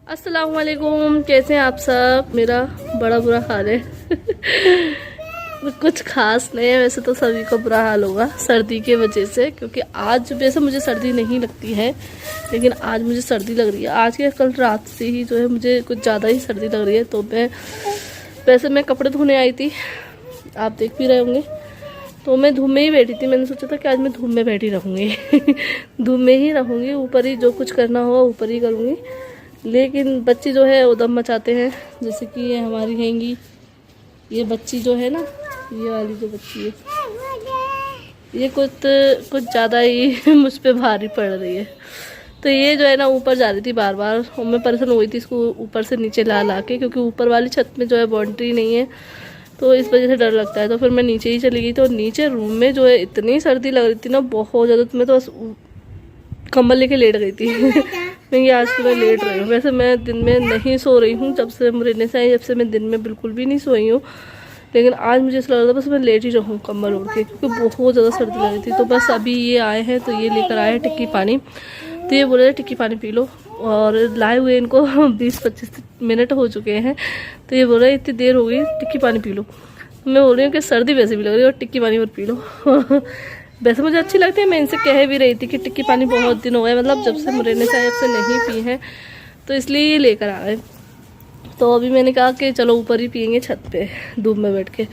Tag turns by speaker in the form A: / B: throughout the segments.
A: अस्सलाम वालेकुम, कैसे हैं आप सब। मेरा बड़ा बुरा हाल है कुछ खास नहीं है, वैसे तो सभी को बुरा हाल होगा सर्दी के वजह से, क्योंकि आज वैसे मुझे सर्दी नहीं लगती है, लेकिन आज मुझे सर्दी लग रही है। आज के कल रात से ही जो है मुझे कुछ ज़्यादा ही सर्दी लग रही है। तो मैं कपड़े धोने आई थी, आप देख भी रहे होंगे। तो मैं धूप में ही बैठी थी। मैंने सोचा था कि आज मैं धूप में बैठी रहूँगी धूप में ही रहूँगी, ऊपर ही जो कुछ करना होगा ऊपर ही करूँगी। लेकिन बच्चे जो है उदम मचाते हैं, जैसे कि ये हमारी हैंगी, ये बच्ची जो है ना, ये वाली जो बच्ची है, ये कुछ ज़्यादा ही मुझ पे भारी पड़ रही है। तो ये जो है ना ऊपर जा रही थी बार बार, और मैं परेशान हुई थी इसको ऊपर से नीचे ला के, क्योंकि ऊपर वाली छत में जो है बाउंड्री नहीं है, तो इस वजह से डर लगता है। तो फिर मैं नीचे ही चली गई। तो नीचे रूम में जो है इतनी सर्दी लग रही थी ना, बहुत ज़्यादा। तो मैं तो बस कंबल लेके लेट गई थी नहीं, आज तो मैं लेट रही हूँ। वैसे मैं दिन में नहीं सो रही हूँ, जब से मुझे से आई, जब से मैं दिन में बिल्कुल भी नहीं सोई हूँ। लेकिन आज मुझे ऐसा लग रहा था बस मैं लेट ही रहूँ कंबल ओढ़ के, क्योंकि बहुत ज़्यादा सर्दी लग रही थी। तो बस अभी ये आए हैं, तो ये लेकर आए हैं टिक्की पानी। तो ये बोल रहे टिक्की पानी पी लो, और लाए हुए इनको 20-25 मिनट हो चुके हैं। तो ये बोल रहे इतनी देर हो गई, टिक्की पानी पी लो। मैं बोल रही हूँ कि सर्दी वैसे भी लग रही है और टिक्की पानी और पी लो वैसे मुझे अच्छी लगती है, मैं इनसे कह भी रही थी कि टिक्की पानी बहुत दिन हो गए, मतलब जब से मुरैना साहिब से नहीं पी है, तो इसलिए ये लेकर आ गए। तो अभी मैंने कहा कि चलो ऊपर ही पियेंगे छत पे धूप में बैठ के।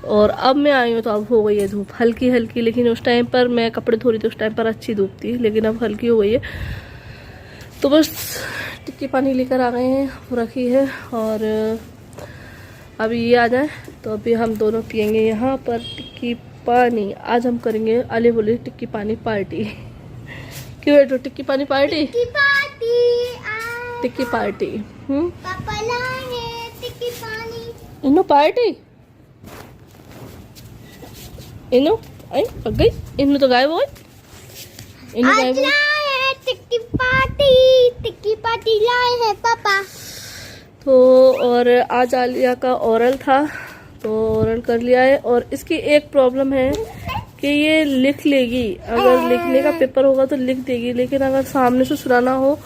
A: और अब मैं आई हूँ तो अब हो गई है धूप हल्की हल्की, लेकिन उस टाइम पर मैं कपड़े धो रही थी, उस टाइम पर अच्छी धूप थी, लेकिन अब हल्की हो गई है। तो बस टिक्की पानी लेकर आ गए हैं, रखी है, और अभी ये आ जाए तो अभी हम दोनों पियेंगे यहाँ पर टिक्की पानी। आज हम करेंगे आले बोले टिक्की पानी पार्टी क्यों बेटो, टिक्की पानी पार्टी, टिक्की पार्टी।
B: पापा लाए टिक्की पानी,
A: इन्नो पार्टी, इन्नो आई पक गई, इन्नो तो गायब हो गई, इन्नो गायब हो गई।
B: टिक्की पार्टी लाए हैं पापा।
A: तो और आज आलिया का ओरल था, तो ओरल कर लिया है। और इसकी एक प्रॉब्लम है कि ये लिख लेगी, अगर लिखने का पेपर होगा तो लिख देगी, लेकिन अगर सामने से सुनाना हो,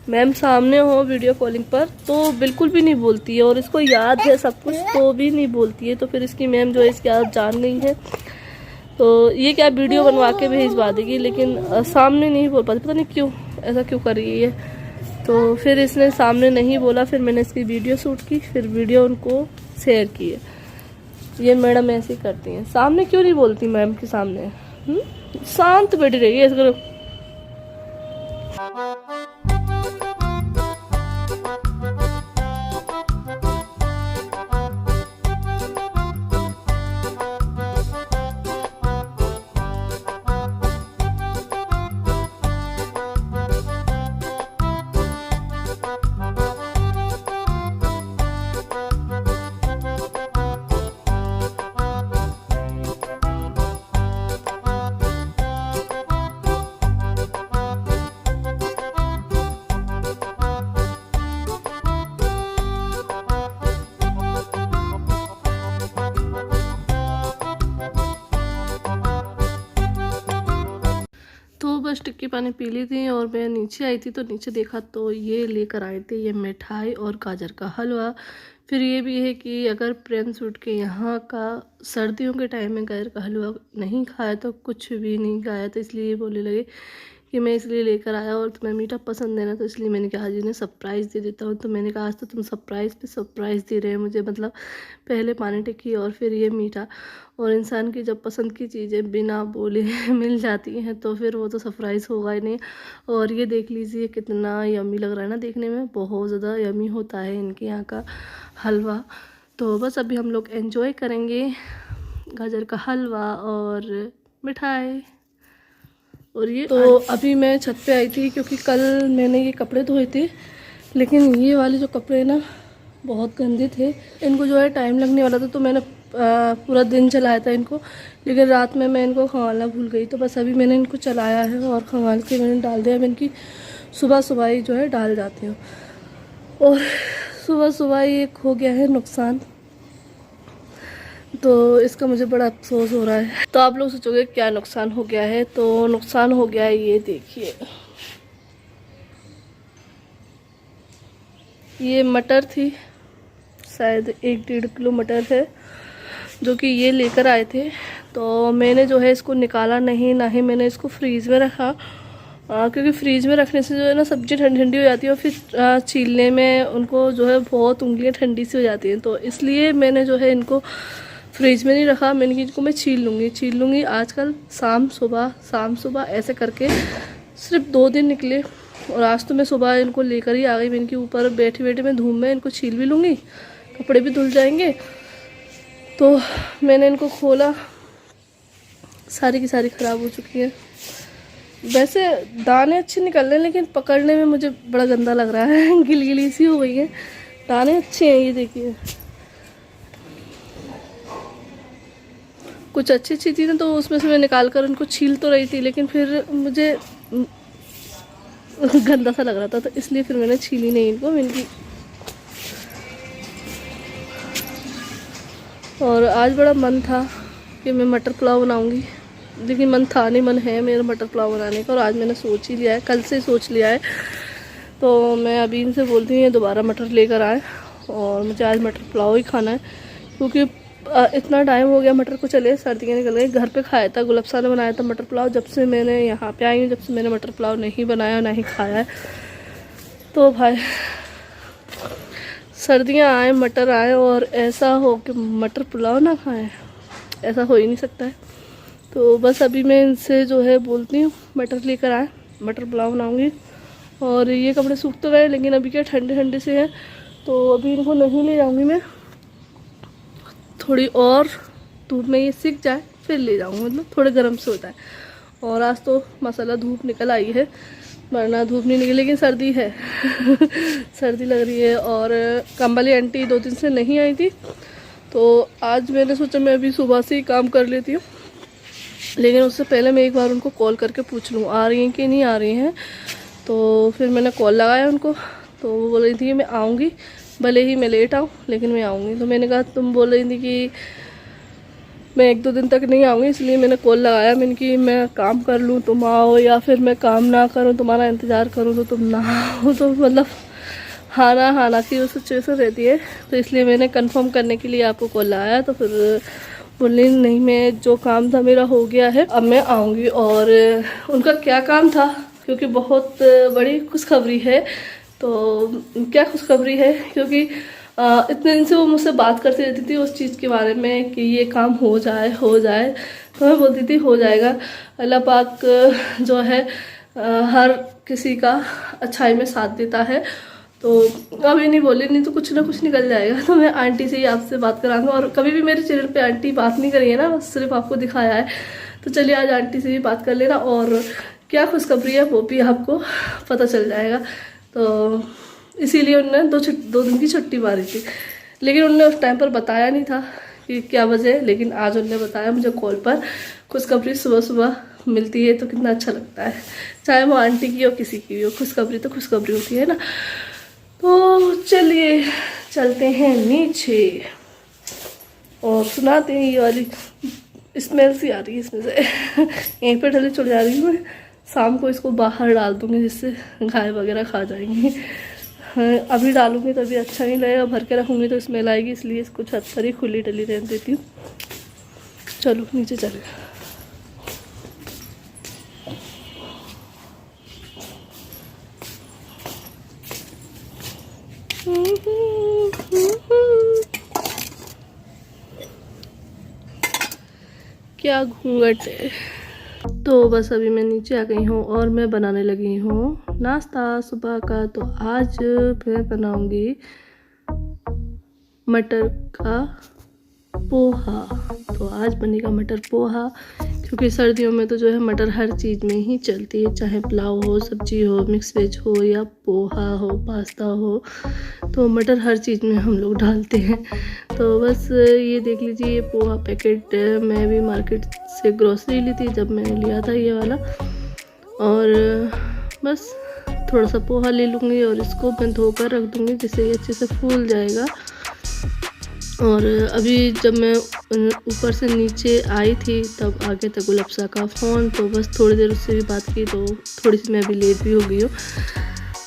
A: मैम सामने हो वीडियो कॉलिंग पर, तो बिल्कुल भी नहीं बोलती है। और इसको याद है सब कुछ तो भी नहीं बोलती है। तो फिर इसकी मैम जो है इसकी आदत जान गई है, तो ये क्या वीडियो बनवा के भेजवा देगी, लेकिन सामने नहीं बोल पाती, पता नहीं क्यों ऐसा क्यों कर रही है। तो फिर इसने सामने नहीं बोला, फिर मैंने इसकी वीडियो शूट की, फिर वीडियो उनको शेयर की है। ये मैडम ऐसे करती हैं, सामने क्यों नहीं बोलती मैम के सामने, शांत बैठी रही है इसको। तो बस टिक्की पानी पी ली थी, और मैं नीचे आई थी, तो नीचे देखा तो ये लेकर आए थे ये मिठाई और गाजर का हलवा। फिर ये भी है कि अगर प्रेम सूट के यहाँ का सर्दियों के टाइम में गाजर का हलवा नहीं खाया तो कुछ भी नहीं खाया, तो इसलिए ये बोलने लगे कि मैं इसलिए लेकर आया, और तुम्हें मीठा पसंद है ना, तो इसलिए मैंने कहा आज इन्हें सरप्राइज़ दे देता हूँ। तो मैंने कहा आज तो तुम सरप्राइज़ पे सरप्राइज़ दे रहे हैं मुझे, मतलब पहले पानी टिक्की और फिर ये मीठा। और इंसान की जब पसंद की चीज़ें बिना बोले मिल जाती हैं तो फिर वो तो सरप्राइज़ होगा ही नहीं। और ये देख लीजिए कितना यम्मी लग रहा है ना, देखने में बहुत ज़्यादा यम्मी होता है इनके यहाँ का हलवा। तो बस अभी हम लोग एंजॉय करेंगे गाजर का हलवा और मिठाई। और ये तो अभी मैं छत पे आई थी, क्योंकि कल मैंने ये कपड़े धोए थे, लेकिन ये वाले जो कपड़े ना बहुत गंदे थे, इनको जो है टाइम लगने वाला था, तो मैंने पूरा दिन चलाया था इनको, लेकिन रात में मैं इनको खंगालना भूल गई। तो बस अभी मैंने इनको चलाया है और खंगाल के मैंने डाल दिया। मैं इनकी सुबह सुबह ही जो है डाल जाती हूँ, और सुबह सुबह ही एक हो गया है नुकसान, तो इसका मुझे बड़ा अफसोस हो रहा है। तो आप लोग सोचोगे क्या नुकसान हो गया है, तो नुकसान हो गया है ये देखिए, ये मटर थी, शायद 1-1.5 किलो मटर है जो कि ये लेकर आए थे। तो मैंने जो है इसको निकाला नहीं, ना ही मैंने इसको फ्रीज़ में रखा, क्योंकि फ्रीज में रखने से जो है ना सब्ज़ी ठंडी ठंडी हो जाती है और फिर छीलने में उनको जो है बहुत उंगलियां ठंडी सी हो जाती हैं। तो इसलिए मैंने जो है इनको फ्रीज में नहीं रखा। मैंने कि इनको मैं छील लूँगी आजकल शाम सुबह ऐसे करके। सिर्फ 2 दिन निकले और आज तो मैं सुबह इनको लेकर ही आ गई। मैं इनके ऊपर बैठी मैं धूप में इनको छील भी लूँगी, कपड़े भी धुल जाएंगे। तो मैंने इनको खोला, सारी की सारी ख़राब हो चुकी है। वैसे दाने अच्छे निकल रहे हैं लेकिन पकड़ने में मुझे बड़ा गंदा लग रहा है, गिली सी हो गई है। दाने अच्छे हैं, ये देखिए। कुछ अच्छी थी ना, तो उसमें से मैं निकाल कर उनको छील तो रही थी, लेकिन फिर मुझे गंदा सा लग रहा था, तो इसलिए फिर मैंने छीली नहीं इनको। इनकी और आज बड़ा मन था कि मैं मटर पुलाव बनाऊंगी, लेकिन मन था नहीं, मन है मेरा मटर पुलाव बनाने का। और आज मैंने सोच ही लिया है, कल से सोच लिया है। तो मैं अभी इनसे बोलती हूँ ये दोबारा मटर लेकर आए और मुझे आज मटर पुलाव ही खाना है, क्योंकि इतना टाइम हो गया मटर को चले, सर्दियाँ निकल गई। घर पे खाया था, गुलबसा ने बनाया था मटर पुलाव। जब से मैंने यहाँ पे आई हूँ, जब से मैंने मटर पुलाव नहीं बनाया, ना ही खाया है। तो भाई सर्दियाँ आए, मटर आए और ऐसा हो कि मटर पुलाव ना खाएं, ऐसा हो ही नहीं सकता है। तो बस अभी मैं इनसे जो है बोलती हूँ मटर लेकर आए, मटर पुलाव बनाऊँगी। और ये कपड़े सूख तो गए, लेकिन अभी क्या ठंडे से हैं, तो अभी इनको नहीं ले जाऊँगी मैं। थोड़ी और धूप में ये सीख जाए फिर ले जाऊँगी, मतलब थोड़े गर्म से होता है। और आज तो मसाला धूप निकल आई है, वरना धूप नहीं निकली, लेकिन सर्दी है सर्दी लग रही है। और कंबली आंटी 2 दिन से नहीं आई थी, तो आज मैंने सोचा मैं अभी सुबह से ही काम कर लेती हूँ। लेकिन उससे पहले मैं एक बार उनको कॉल करके पूछ लूँ आ रही हैं कि नहीं आ रही हैं। तो फिर मैंने कॉल लगाया उनको, तो वो बोल रही थी कि मैं आऊँगी, भले ही मैं लेट आऊँ लेकिन मैं आऊँगी। तो मैंने कहा तुम बोल रही थी कि मैं 1-2 दिन तक नहीं आऊँगी, इसलिए मैंने कॉल लगाया। मैंने कि मैं काम कर लूँ तुम आओ, या फिर मैं काम ना करूँ तुम्हारा इंतज़ार करूँ तो तुम ना आओ। तो मतलब हाना की वो सिचुएशन रहती है, तो इसलिए मैंने कंफर्म करने के लिए आपको कॉल लगाया। तो फिर बोली नहीं, मैं जो काम था मेरा हो गया है, अब मैं आऊँगी। और उनका क्या काम था, क्योंकि बहुत बड़ी खुशखबरी है। तो क्या खुशखबरी है, क्योंकि इतने दिन से वो मुझसे बात करती रहती थी उस चीज़ के बारे में कि ये काम हो जाए। तो मैं बोलती थी हो जाएगा, अल्लाह पाक जो है हर किसी का अच्छाई में साथ देता है। तो अभी नहीं बोली, नहीं तो कुछ ना कुछ निकल जाएगा। तो मैं आंटी से ही आपसे बात कराऊंगा। और कभी भी मेरे चैनल पे आंटी बात नहीं करी है ना, सिर्फ आपको दिखाया है। तो चलिए आज आंटी से भी बात कर लेना, और क्या खुशखबरी है वो भी आपको पता चल जाएगा। तो इसीलिए उन्होंने 2 दिन की छुट्टी मारी थी, लेकिन उन्होंने उस टाइम पर बताया नहीं था कि क्या वजह है। लेकिन आज उन्होंने बताया मुझे कॉल पर। खुशखबरी सुबह मिलती है तो कितना अच्छा लगता है, चाहे वो आंटी की हो किसी की भी हो। खुशखबरी तो खुशखबरी होती है ना। तो चलिए चलते हैं नीचे और सुनाते हैं। ये वाली स्मेल सी आ रही है इसमें से यहीं पर ढली चढ़ जा रही हूँ मैं। शाम को इसको बाहर डाल दूँगी, जिससे गाय वगैरह खा जाएंगी। अभी डालूँगी तो अभी अच्छा नहीं लगेगा, भर के रखूँगी तो स्मेल आएगी, इसलिए इसको छत पर ही खुली डली रहने देती हूँ। चलो नीचे चले। क्या घूंघट है। तो बस अभी मैं नीचे आ गई हूँ और मैं बनाने लगी हूँ नाश्ता सुबह का। तो आज मैं बनाऊंगी मटर का पोहा। तो आज बनेगा मटर पोहा, क्योंकि सर्दियों में तो जो है मटर हर चीज़ में ही चलती है, चाहे पुलाव हो, सब्जी हो, मिक्स वेज हो, या पोहा हो, पास्ता हो। तो मटर हर चीज़ में हम लोग डालते हैं। तो बस ये देख लीजिए, ये पोहा पैकेट मैं भी मार्केट से ग्रोसरी ली थी जब मैंने लिया था ये वाला। और बस थोड़ा सा पोहा ले लूँगी और इसको मैं धोकर रख दूँगी, जिससे ये अच्छे से फूल जाएगा। और अभी जब मैं ऊपर से नीचे आई थी तब आ गया था गुलबसा का फ़ोन। तो बस थोड़ी देर उससे भी बात की, तो थोड़ी सी मैं अभी लेट भी हो गई हूँ।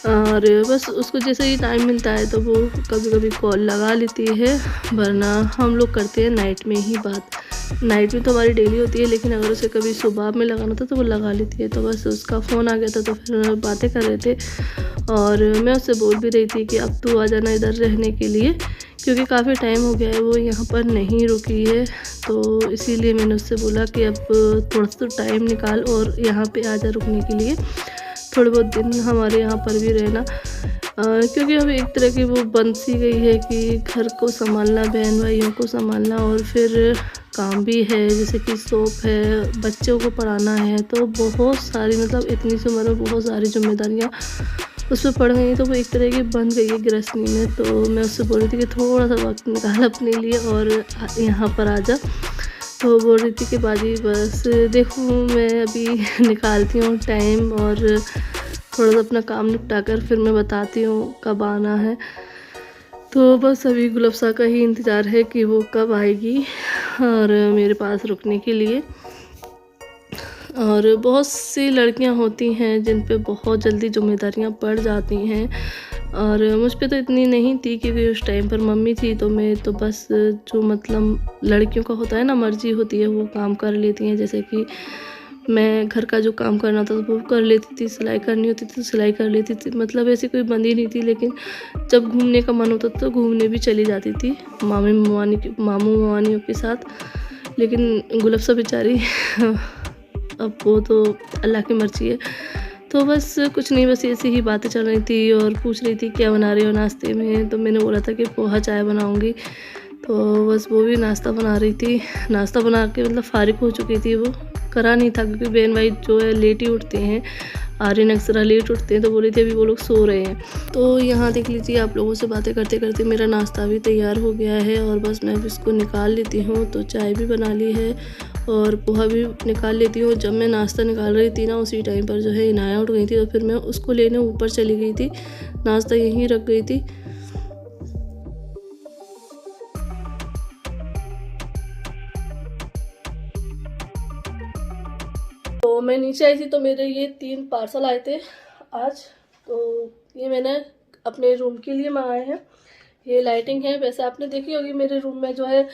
A: और बस उसको जैसे ही टाइम मिलता है तो वो कभी कभी कॉल लगा लेती है, वरना हम लोग करते हैं नाइट में ही बात। नाइट में तो हमारी डेली होती है, लेकिन अगर उसे कभी सुबह में लगाना था तो वो लगा लेती है। तो बस उसका फ़ोन आ गया था तो फिर बातें कर रहे थे, और मैं उससे बोल भी रही थी कि अब तू आ जाना इधर रहने के लिए, क्योंकि काफ़ी टाइम हो गया है वो यहाँ पर नहीं रुकी है। तो इसीलिए मैंने उससे बोला कि अब थोड़ा सा टाइम निकाल और यहाँ पे आ जा रुकने के लिए, थोड़े बहुत दिन हमारे यहाँ पर भी रहना। क्योंकि अब एक तरह की वो बन सी गई है कि घर को संभालना, बहन भाइयों को संभालना, और फिर काम भी है जैसे कि शॉप है, बच्चों को पढ़ाना है, तो बहुत सारी मतलब इतनी सी उम्र में बहुत सारी जिम्मेदारियाँ उस पर पड़ गई। तो वो एक तरह की बन गई है गृहस्थनी में। तो मैं उससे बोल रही थी कि थोड़ा सा वक्त निकाल अपने लिए और यहाँ पर आ जा। तो बोल रही थी कि बाजी बस देखो मैं अभी निकालती हूँ टाइम और थोड़ा सा अपना काम निपटा कर फिर मैं बताती हूँ कब आना है। तो बस अभी गुलफ्सा का ही इंतज़ार है कि वो कब आएगी और मेरे पास रुकने के लिए। और बहुत सी लड़कियां होती हैं जिन पे बहुत जल्दी जिम्मेदारियां पड़ जाती हैं, और मुझ पे तो इतनी नहीं थी क्योंकि उस टाइम पर मम्मी थी। तो मैं तो बस जो मतलब लड़कियों का होता है ना, मर्जी होती है, वो काम कर लेती हैं। जैसे कि मैं घर का जो काम करना था तो वो कर लेती थी, सिलाई करनी होती थी तो सिलाई कर लेती थी, मतलब ऐसी कोई बंदी नहीं थी। लेकिन जब घूमने का मन होता तो घूमने भी चली जाती थी मामू ममानियों के साथ। लेकिन गुलफ्सा बेचारी अब वो तो अल्लाह की मर्ज़ी है। तो बस कुछ नहीं, बस ऐसी ही बातें चल रही थी और पूछ रही थी क्या बना रही हो नाश्ते में। तो मैंने बोला था कि पोहा चाय बनाऊंगी। तो बस वो भी नाश्ता बना रही थी। नाश्ता बना के मतलब फ़ारिग हो चुकी थी, वो करा नहीं था क्योंकि बहन भाई जो है लेट ही उठते हैं, आर्यन अक्सर लेट उठते हैं। तो बोली थी अभी वो लोग सो रहे हैं। तो यहाँ देख लीजिए, आप लोगों से बातें करते करते मेरा नाश्ता भी तैयार हो गया है और बस मैं भी इसको निकाल लेती हूँ। तो चाय भी बना ली है और पोहा भी निकाल लेती हूँ। जब मैं नाश्ता निकाल रही थी ना, उसी टाइम पर जो है इनाया उठ गई थी, तो फिर मैं उसको लेने ऊपर चली गई थी, नाश्ता यहीं रख गई थी। तो मैं नीचे आई थी तो मेरे ये 3 पार्सल आए थे आज। तो ये मैंने अपने रूम के लिए मंगाए हैं। ये लाइटिंग है, वैसे आपने देखी होगी मेरे रूम में जो है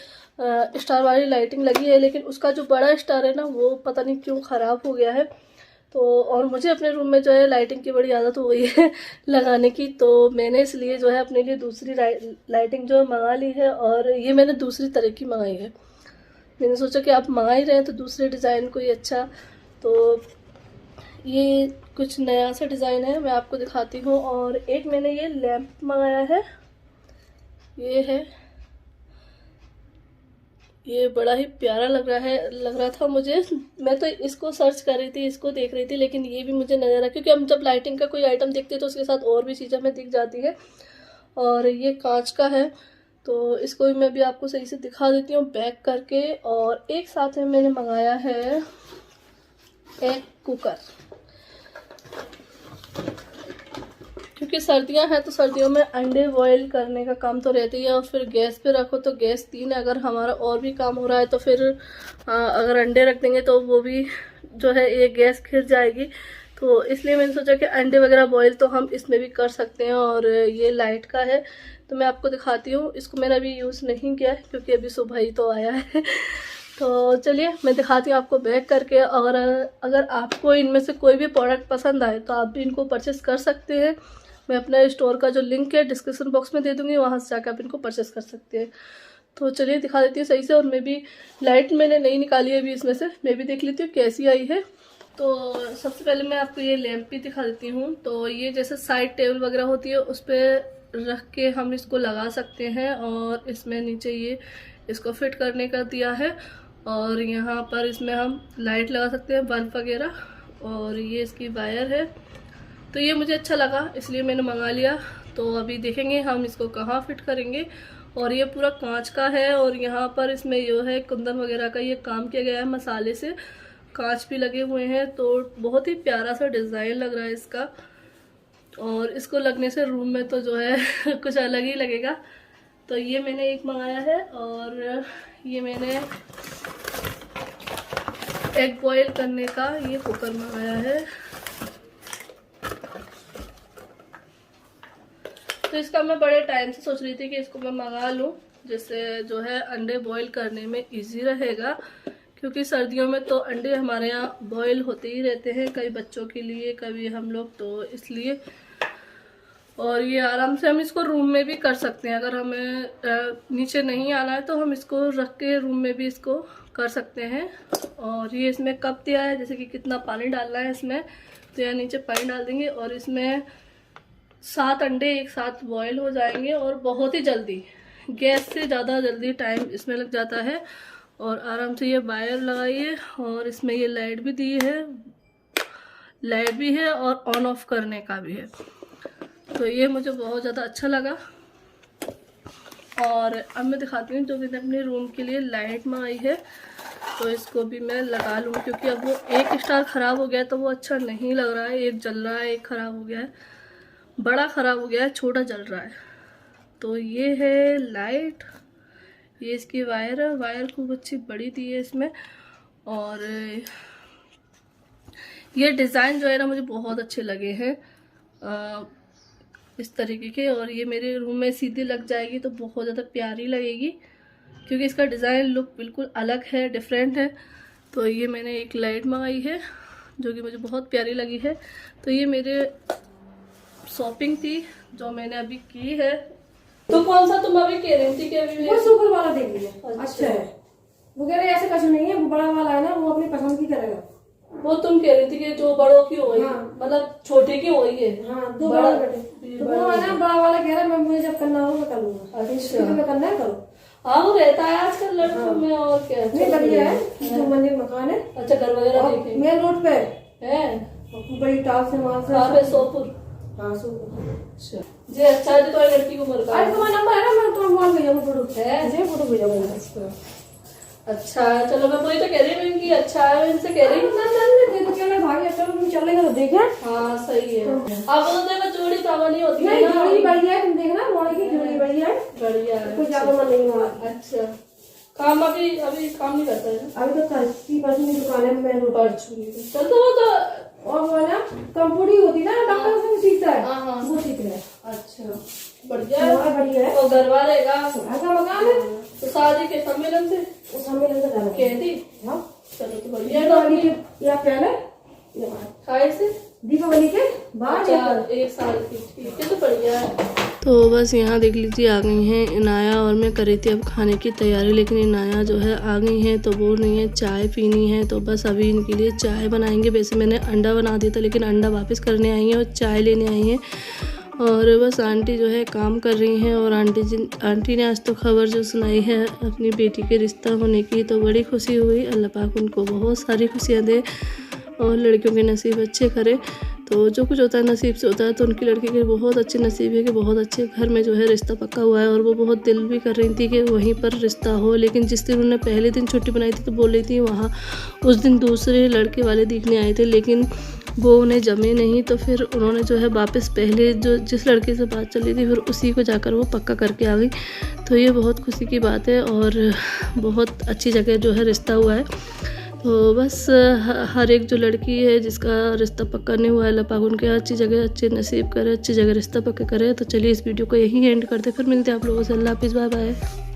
A: स्टार वाली लाइटिंग लगी है, लेकिन उसका जो बड़ा स्टार है ना वो पता नहीं क्यों ख़राब हो गया है। तो और मुझे अपने रूम में जो है लाइटिंग की बड़ी आदत हो गई है लगाने की। तो मैंने इसलिए जो है अपने लिए दूसरी लाइटिंग जो है मंगा ली है, और ये मैंने दूसरी तरह की मंगाई है। मैंने सोचा कि आप मंगा ही रहे हैं तो दूसरे डिज़ाइन कोई अच्छा। तो ये कुछ नया सा डिज़ाइन है, मैं आपको दिखाती हूँ। और एक मैंने ये लैंप मंगाया है, ये है, ये बड़ा ही प्यारा लग रहा था मुझे। मैं तो इसको सर्च कर रही थी, इसको देख रही थी, लेकिन ये भी मुझे नज़र आया क्योंकि हम जब लाइटिंग का कोई आइटम देखते हैं तो उसके साथ और भी चीज़ें हमें दिख जाती है। और ये कांच का है, तो इसको भी मैं भी आपको सही से दिखा देती हूँ पैक करके। और एक साथ में मैंने मंगाया है एक कुकर, क्योंकि सर्दियां हैं तो सर्दियों में अंडे बॉयल करने का काम तो रहती है, और फिर गैस पे रखो तो गैस 3 है। अगर हमारा और भी काम हो रहा है तो फिर अगर अंडे रख देंगे तो वो भी जो है ये गैस खिर जाएगी। तो इसलिए मैंने सोचा कि अंडे वगैरह बॉयल तो हम इसमें भी कर सकते हैं। और ये लाइट का है, तो मैं आपको दिखाती हूँ। इसको मैंने अभी यूज़ नहीं किया है क्योंकि अभी सुबह ही तो आया है। तो चलिए मैं दिखाती हूँ आपको बैक करके। अगर आपको इनमें से कोई भी प्रोडक्ट पसंद आए तो आप भी इनको परचेस कर सकते हैं। मैं अपना स्टोर का जो लिंक है डिस्क्रिप्शन बॉक्स में दे दूँगी, वहाँ से जाकर आप इनको परचेस कर सकते हैं। तो चलिए दिखा देती हूँ सही से। और मैं भी लाइट मैंने नहीं निकाली है अभी इसमें से, मैं भी देख लेती हूँ कैसी आई है। तो सबसे पहले मैं आपको ये लैंप भी दिखा देती हूँ। तो ये जैसे साइड टेबल वगैरह होती है उस पर रख के हम इसको लगा सकते हैं, और इसमें नीचे ये इसको फिट करने का दिया है। और यहाँ पर इसमें हम लाइट लगा सकते हैं, बल्ब वगैरह। और ये इसकी वायर है, तो ये मुझे अच्छा लगा इसलिए मैंने मंगा लिया। तो अभी देखेंगे हम इसको कहाँ फिट करेंगे। और ये पूरा कांच का है, और यहाँ पर इसमें जो है कुंदन वगैरह का ये काम किया गया है, मसाले से कांच भी लगे हुए हैं। तो बहुत ही प्यारा सा डिज़ाइन लग रहा है इसका, और इसको लगने से रूम में तो जो है कुछ अलग ही लगेगा। तो ये मैंने एक मंगाया है, और ये मैंने एग बॉयल करने का ये कुकर मंगाया है। तो इसका मैं बड़े टाइम से सोच रही थी कि इसको मैं मंगा लूँ, जिससे जो है अंडे बॉईल करने में इजी रहेगा, क्योंकि सर्दियों में तो अंडे हमारे यहाँ बॉईल होते ही रहते हैं, कई बच्चों के लिए, कभी हम लोग, तो इसलिए। और ये आराम से हम इसको रूम में भी कर सकते हैं, अगर हमें नीचे नहीं आना है तो हम इसको रख के रूम में भी इसको कर सकते हैं। और ये इसमें कप दिया है, जैसे कि कितना पानी डालना है इसमें, तो यहाँ नीचे पानी डाल देंगे और इसमें 7 अंडे एक साथ बॉयल हो जाएंगे और बहुत ही जल्दी, गैस से ज़्यादा जल्दी टाइम इसमें लग जाता है। और आराम से ये वायर लगाइए और इसमें ये लाइट भी दी है, लाइट भी है और ऑन ऑफ करने का भी है, तो ये मुझे बहुत ज़्यादा अच्छा लगा। और अब मैं दिखाती हूँ जो मैंने अपने रूम के लिए लाइट मंगाई है, तो इसको भी मैं लगा लूँ, क्योंकि अब वो एक स्टार ख़राब हो गया है तो वो अच्छा नहीं लग रहा है। एक जल रहा है, एक ख़राब हो गया है, बड़ा ख़राब हो गया है, छोटा जल रहा है। तो ये है लाइट, ये इसकी वायर है, वायर खूब अच्छी बड़ी दी है इसमें। और ये डिज़ाइन जो है ना मुझे बहुत अच्छे लगे हैं इस तरीके के, और ये मेरे रूम में सीधी लग जाएगी तो बहुत ज़्यादा प्यारी लगेगी, क्योंकि इसका डिज़ाइन लुक बिल्कुल अलग है, डिफरेंट है। तो ये मैंने एक लाइट मंगाई है जो कि मुझे बहुत प्यारी लगी है। तो ये मेरे शॉपिंग थी जो मैंने अभी की है। तो कौन सा तुम अभी कह रही थी कि अभी
C: वो सुपर वाला देख लिया, अच्छा है। वो कह रहे ऐसे कुछ नहीं है, वो बड़ा वाला है ना, वो अपनी पसंद की करेगा।
A: वो तुम कह रही थी कि जो बड़ों की हो गई,
C: हाँ।
A: मतलब छोटे की हो गई है।
C: हाँ, 2 बड़ा बेटे, तो वो है ना बड़ा वाला कह रहा है मैं, मुझे जब करना हो मैं कर लूंगा।
A: अच्छा,
C: मैं करना है करो।
A: हाँ वो रहता है आजकल लड़कों में, और क्या।
C: नहीं बढ़िया है, 2 मंजिल मकान है।
A: अच्छा, घर वगैरह देखे
C: मेन रोड पे
A: है,
C: बड़ी टाल से वहां से।
A: कहाँ पे? सोपुर।
C: हाँ सोपुर।
A: अच्छा जी, अच्छा है। तुम्हारी लड़की को मर
C: अरे तुम्हारा नंबर है ना, मैं तुम्हें मोबाइल भेजूंगा, फोटो
A: है,
C: मुझे फोटो भेजूंगा।
A: अच्छा है, चलो मैं वही तो कह रही हूँ कि अच्छा है, मैं इनसे कह रही हूँ।
C: भाई चलो तुम चलेगा तो देखे।
A: हाँ सही है। अब तो देखो जोड़ी कावा नहीं होती है
C: नहीं,
A: ना,
C: जोड़ी बढ़िया है, तुम देखना मोड़ी की जोड़ी बढ़िया है,
A: बढ़िया है,
C: कुछ ज्यादा मन नहीं हुआ।
A: अच्छा, काम अभी काम नहीं करता है ना,
C: अभी तो 30% की दुकान है, मैं रोड पर छूंगी।
A: चल तो वो तो,
C: और वो ना कंप्यूटी होती ना, डॉक्टर से सीखता है,
A: हाँ हाँ
C: वो सीख रहा है।
A: अच्छा बढ़िया है,
C: बहुत बढ़िया है।
A: और घर वालेगा
C: ऐसा मकान है,
A: तो शादी के सम्मेलन से
C: उस सम्मेलन से जाना
A: कह दी।
C: हाँ,
A: चलो तो बढ़िया
C: दीपावली
A: है।
C: के या पहले या बाद,
A: खाए से
C: दीपावली के बाद या
A: अच्छा,
C: पहले।
A: 1 साल की, ठीक है, तो बढ़िया है।
D: तो बस यहाँ देख लीजिए आ गई हैं इनाया, और मैं कर रही थी अब खाने की तैयारी, लेकिन इनाया जो है आ गई हैं तो बोल रही है चाय पीनी है, तो बस अभी इनके लिए चाय बनाएंगे। वैसे मैंने अंडा बना दिया था, लेकिन अंडा वापस करने आई हैं और चाय लेने आई हैं। और बस आंटी जो है काम कर रही हैं, और आंटी ने आज तो खबर जो सुनाई है अपनी बेटी के रिश्ता होने की, तो बड़ी खुशी हुई। अल्लाह पाक उनको बहुत सारी खुशियाँ दे और लड़कियों के नसीब अच्छे करे। तो जो कुछ होता है नसीब से होता है, तो उनकी लड़की के बहुत अच्छे नसीब है कि बहुत अच्छे घर में जो है रिश्ता पक्का हुआ है। और वो बहुत दिल भी कर रही थी कि वहीं पर रिश्ता हो, लेकिन जिस दिन उन्होंने पहले दिन छुट्टी बनाई थी तो बोल रही थी वहाँ उस दिन दूसरे लड़के वाले देखने आए थे, लेकिन वो उन्हें जमे नहीं। तो फिर उन्होंने जो है वापस पहले जो जिस लड़के से बात चल रही थी फिर उसी को जाकर वो पक्का करके आ गई। तो ये बहुत खुशी की बात है और बहुत अच्छी जगह जो है रिश्ता हुआ है। तो बस हर एक जो लड़की है जिसका रिश्ता पक्का नहीं हुआ है, अल्लाह पाक उनके अच्छी जगह अच्छे नसीब करे, अच्छी जगह रिश्ता पक्का करे। तो चलिए इस वीडियो को यहीं एंड करते, फिर मिलते हैं आप लोगों से। अल्लाह हाफिज़, बाय बाय।